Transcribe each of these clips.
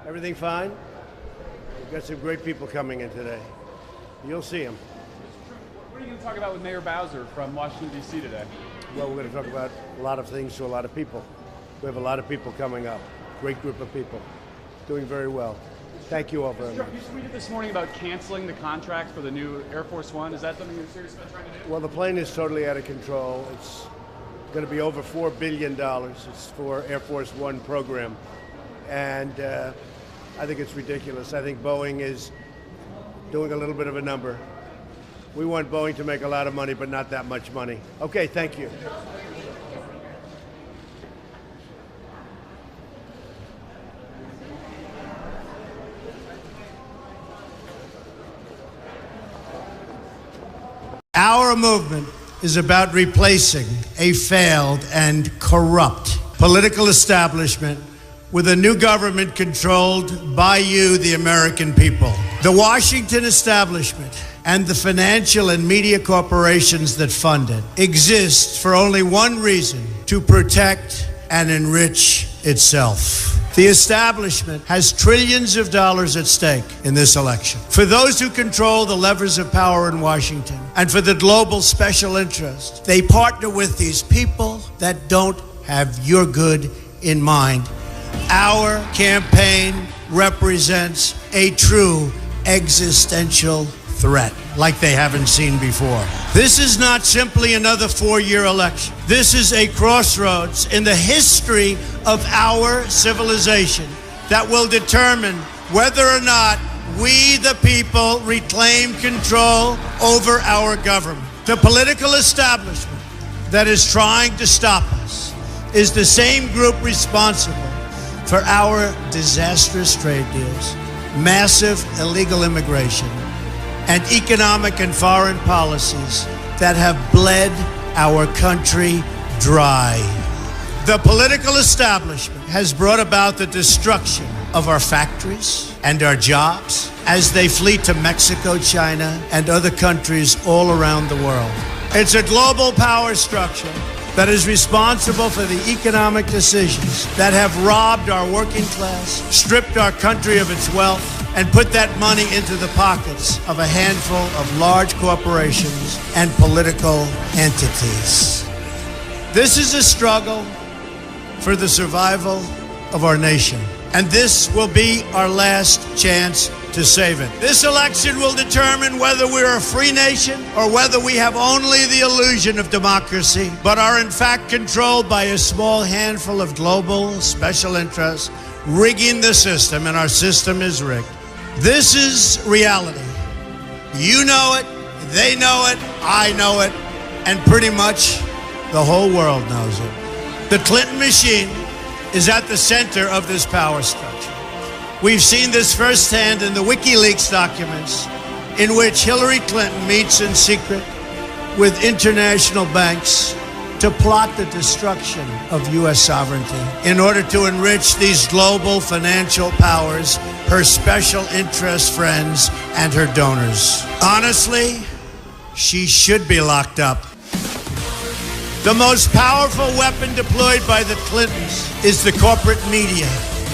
Everything fine? We've got some great people coming in today. You'll see them. What are you going to talk about with Mayor Bowser from Washington, D.C. today? Well, we're going to talk about a lot of things to a lot of people. We have a lot of people coming up. Great group of people. Doing very well. Thank you all very much. You tweeted this morning about canceling the contract for the new Air Force One. Is that something you're serious about trying to do? Well, the plane is totally out of control. It's going to be over $4 billion. It's for Air Force One program. And I think it's ridiculous. I think Boeing is doing a little bit of a number. We want Boeing to make a lot of money, but not that much money. Okay, thank you. Our movement is about replacing a failed and corrupt political establishment with a new government controlled by you, the American people. The Washington establishment and the financial and media corporations that fund it exist for only one reason: to protect and enrich itself. The establishment has trillions of dollars at stake in this election. For those who control the levers of power in Washington and for the global special interest, they partner with these people that don't have your good in mind. Our campaign represents a true existential threat like they haven't seen before. This is not simply another four-year election. This is a crossroads in the history of our civilization that will determine whether or not we, the people, reclaim control over our government. The political establishment that is trying to stop us is the same group responsible for our disastrous trade deals, massive illegal immigration, and economic and foreign policies that have bled our country dry. The political establishment has brought about the destruction of our factories and our jobs as they flee to Mexico, China, and other countries all around the world. It's a global power structure that is responsible for the economic decisions that have robbed our working class, stripped our country of its wealth, and put that money into the pockets of a handful of large corporations and political entities. This is a struggle for the survival of our nation, and this will be our last chance to save it. This election will determine whether we're a free nation or whether we have only the illusion of democracy, but are in fact controlled by a small handful of global special interests rigging the system, and our system is rigged. This is reality. You know it, they know it, I know it, and pretty much the whole world knows it. The Clinton machine is at the center of this power structure. We've seen this firsthand in the WikiLeaks documents, in which Hillary Clinton meets in secret with international banks to plot the destruction of U.S. sovereignty in order to enrich these global financial powers, her special interest friends, and her donors. Honestly, she should be locked up. The most powerful weapon deployed by the Clintons is the corporate media,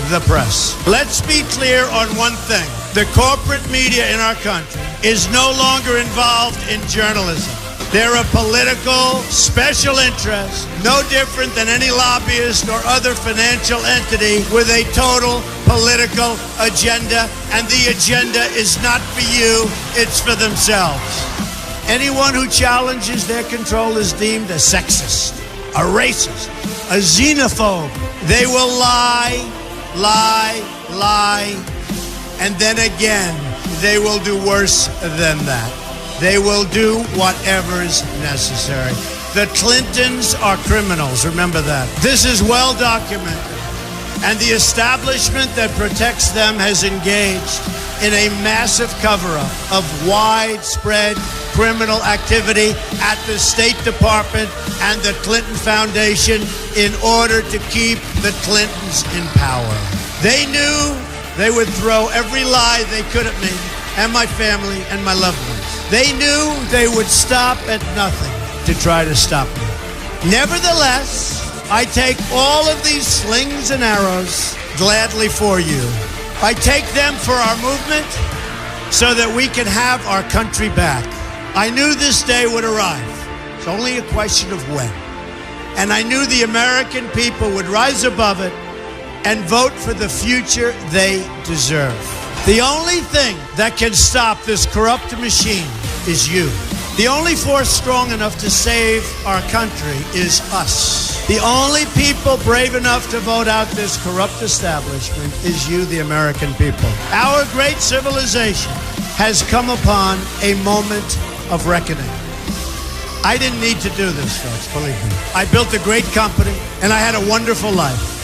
the press. Let's be clear on one thing. The corporate media in our country is no longer involved in journalism. They're a political special interest, no different than any lobbyist or other financial entity with a total political agenda, and the agenda is not for you, it's for themselves. Anyone who challenges their control is deemed a sexist, a racist, a xenophobe. They will lie, and then again, they will do worse than that. They will do whatever is necessary. The Clintons are criminals, remember that. This is well documented, and the establishment that protects them has engaged in a massive cover-up of widespread criminal activity at the State Department and the Clinton Foundation in order to keep the Clintons in power. They knew they would throw every lie they could at me and my family and my loved ones. They knew they would stop at nothing to try to stop me. Nevertheless, I take all of these slings and arrows gladly for you. I take them for our movement so that we can have our country back. I knew this day would arrive. It's only a question of when. And I knew the American people would rise above it and vote for the future they deserve. The only thing that can stop this corrupt machine is you. The only force strong enough to save our country is us. The only people brave enough to vote out this corrupt establishment is you, the American people. Our great civilization has come upon a moment of reckoning. I didn't need to do this, folks, believe me. I built a great company, and I had a wonderful life.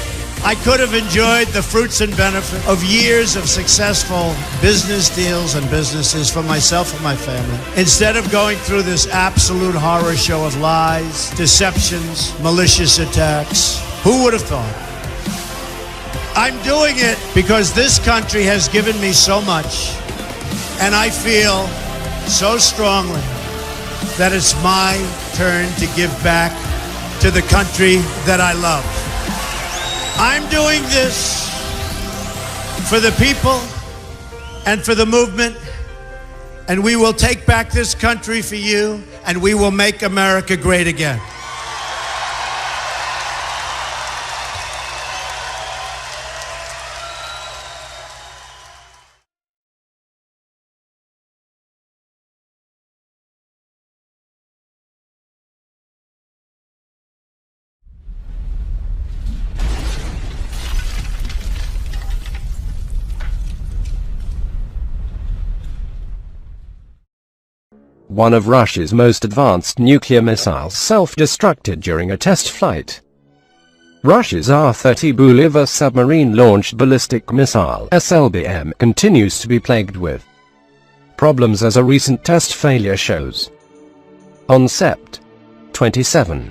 I could have enjoyed the fruits and benefit of years of successful business deals and businesses for myself and my family, instead of going through this absolute horror show of lies, deceptions, malicious attacks. Who would have thought? I'm doing it because this country has given me so much, and I feel so strongly that it's my turn to give back to the country that I love. I'm doing this for the people and for the movement, and we will take back this country for you, and we will make America great again. One of Russia's most advanced nuclear missiles self-destructed during a test flight. Russia's R-30 Bulava submarine-launched ballistic missile (SLBM) continues to be plagued with problems, as a recent test failure shows. On Sept. 27,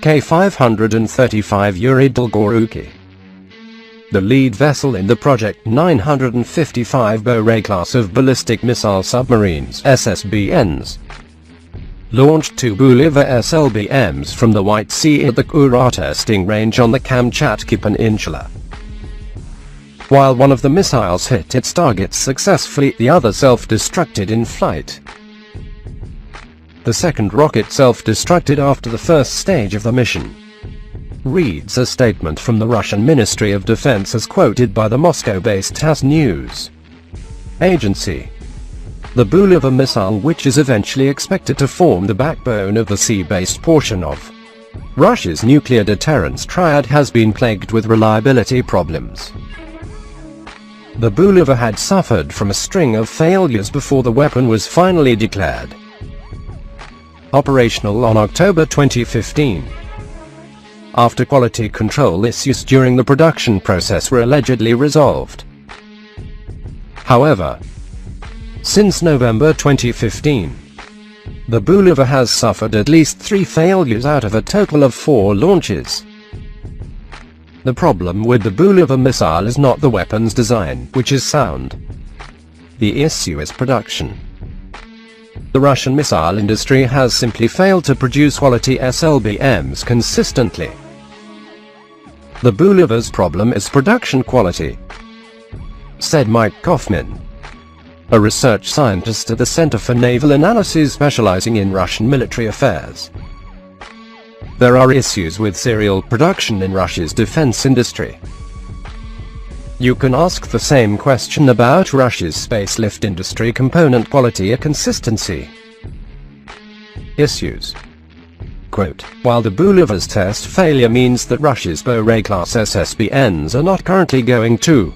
K-535 Yuri Dolgoruki, the lead vessel in the Project 955 Borei class of ballistic missile submarines (SSBNs), launched two Bulava SLBMs from the White Sea at the Kura testing range on the Kamchatka Peninsula. While one of the missiles hit its targets successfully, the other self-destructed in flight. The second rocket self-destructed after the first stage of the mission, reads a statement from the Russian Ministry of Defense as quoted by the Moscow-based TASS News Agency. The Bulava missile, which is eventually expected to form the backbone of the sea-based portion of Russia's nuclear deterrence triad, has been plagued with reliability problems. The Bulava had suffered from a string of failures before the weapon was finally declared operational on October 2015. After quality control issues during the production process were allegedly resolved. However, since November 2015, the Bulava has suffered at least 3 failures out of a total of 4 launches. The problem with the Bulava missile is not the weapon's design, which is sound. The issue is production. The Russian missile industry has simply failed to produce quality SLBMs consistently. The Bulava's problem is production quality, said Mike Kaufman, a research scientist at the Center for Naval Analysis specializing in Russian military affairs. There are issues with serial production in Russia's defense industry. You can ask the same question about Russia's space lift industry component quality and consistency. Issues. Quote, while the Bulava's test failure means that Russia's Borei-class SSBNs are not currently going to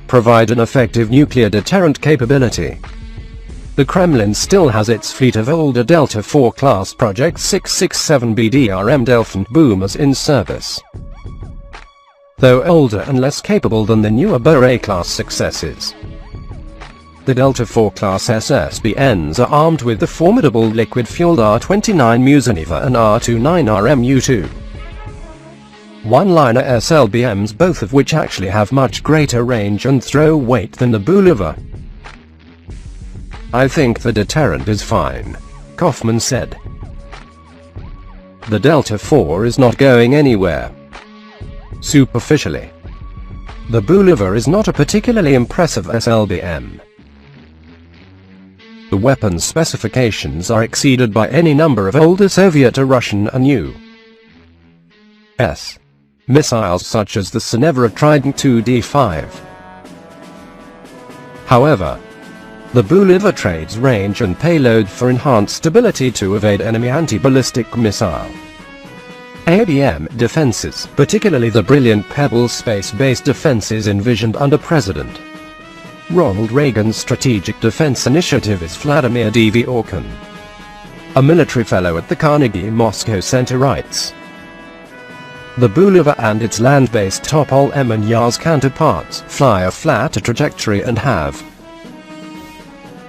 provide an effective nuclear deterrent capability, the Kremlin still has its fleet of older Delta IV class Project 667 BDRM Delphin boomers in service, though older and less capable than the newer Borei-class successors. The Delta IV class SSBNs are armed with the formidable liquid-fueled R-29 Musoneva and R-29RM U-2 one-liner SLBMs, both of which actually have much greater range and throw weight than the Bulava. I think the deterrent is fine, Kaufman said. The Delta IV is not going anywhere. Superficially, The Bulava is not a particularly impressive SLBM. The weapon's specifications are exceeded by any number of older Soviet or Russian and U.S. missiles such as the Senevra Trident II D5. However, the Bulava trades range and payload for enhanced stability to evade enemy anti-ballistic missile ABM defenses, particularly the brilliant Pebble space-based defenses envisioned under President Ronald Reagan's Strategic Defense Initiative. Is Vladimir Dvorkin, a military fellow at the Carnegie Moscow Center, writes, "The Bulava and its land-based Topol-M and Yars counterparts fly a flatter trajectory and have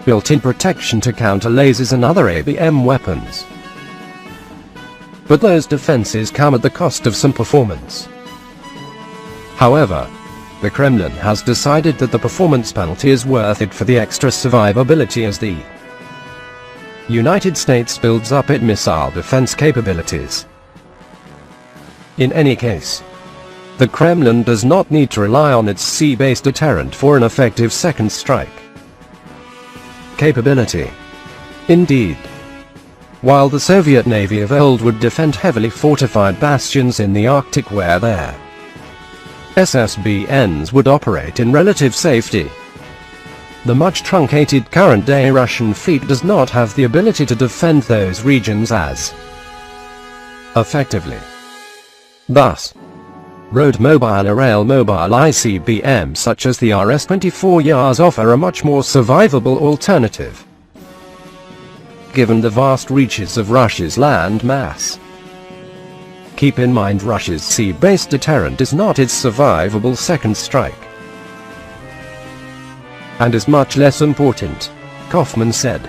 built-in protection to counter lasers and other ABM weapons. But those defenses come at the cost of some performance. However, the Kremlin has decided that the performance penalty is worth it for the extra survivability as the United States builds up its missile defense capabilities. In any case, the Kremlin does not need to rely on its sea-based deterrent for an effective second strike capability. Indeed, while the Soviet Navy of old would defend heavily fortified bastions in the Arctic where their SSBNs would operate in relative safety, the much truncated current-day Russian fleet does not have the ability to defend those regions as effectively. Thus, road-mobile or rail-mobile ICBMs such as the RS-24 Yars offer a much more survivable alternative, given the vast reaches of Russia's land mass. Keep in mind Russia's sea-based deterrent is not its survivable second strike, and is much less important," Kaufman said.